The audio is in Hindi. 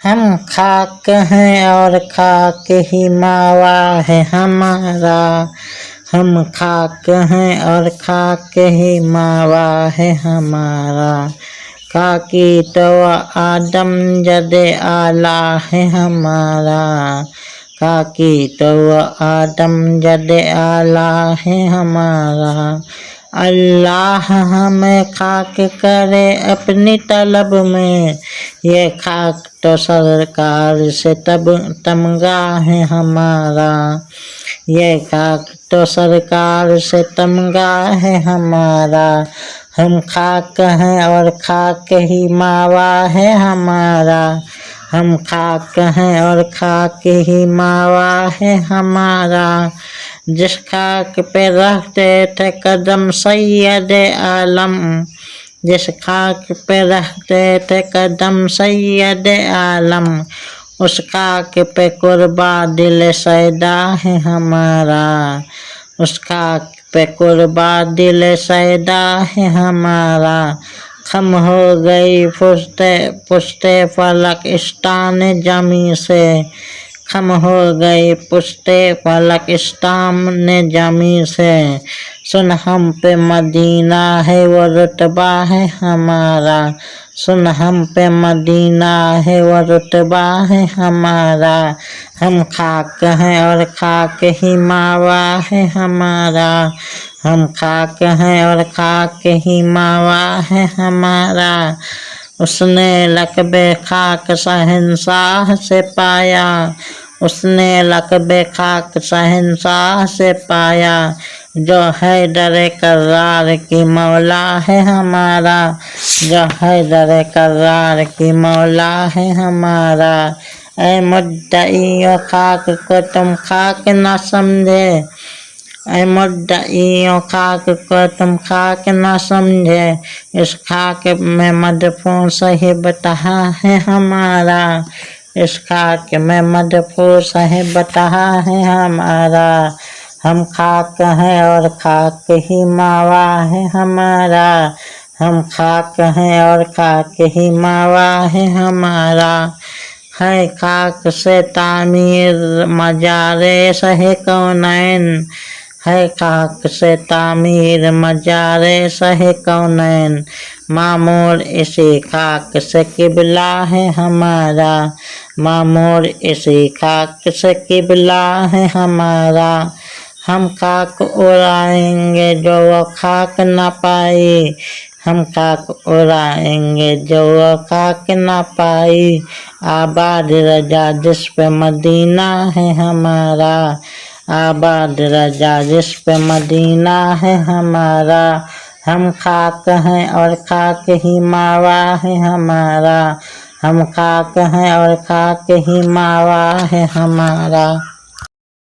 हम खाक हैं और खाक ही मावा है हमारा। हम खाक हैं और खाक ही मावा है हमारा। खाकी तो आदम जदे आला है हमारा। खाकी तो आदम जदे आला है हमारा। अल्लाह हमें खाक करे अपनी तलब में। ये खाक तो सरकार से तब तमगा है हमारा। ये खाक तो सरकार से तमगा है हमारा। हम खाक हैं और खाक ही मावा है हमारा। हम खाक हैं और खाक ही मावा है हमारा। जिस खाक पे रखते थे कदम सैयद आलम। जिस खाक पे रखते थे कदम सैयद आलम। उस खाक पे कुर्बा दिल सैदा है हमारा। उस खाक पे कुर्बा दिल सैदा है हमारा। खम हो गई पुश्ते पुश्ते फलकिस्तान जमी से। खम हो गई पुश्ते फलकिस्तान जमी से। सुन हम पे मदीना है वो रुतबा है हमारा। सुन हम पे मदीना है वो रुतबा है हमारा। हम खाक हैं और खाक ही मावा है हमारा। हम खाक हैं और खाक ही मावा है हमारा। उसने लक़बे खाक शहंशाह से पाया। उसने लक़बे खाक शहंशाह से पाया। जो हैदर कर्रार की मौला है हमारा। जो हैदर कर्रार की मौला है हमारा। ऐ मुद्दई खाक को तुम खाक न समझे। ऐ मुद्दई खाक को तुम खाक न समझे। इस खाक में मदफून साहिब तहा है हमारा। इस खाक में मदफून साहिब तहा है हमारा। हम खाक हैं और खाक ही मावा है हमारा। हम खाक हैं और खाक ही मावा है हमारा। है खाक से तामीर मजारे सहे कौनैन। है खाक से तामीर मजारे सहे कौनैन। मामूर इसी खाक से किबला है हमारा। मामूर इसी खाक से किबला है हमारा। हम खाक उड़ाएंगे जो वो खाक न पाई। हम खाक उड़ाएंगे जो वो खाक न पाई। आबाद रजा जिस पे मदीना है हमारा। आबाद रजा जिस पे मदीना है हमारा। हम खाक हैं और खाक ही मावा है हमारा। हम खाक हैं और खाक ही मावा है हमारा।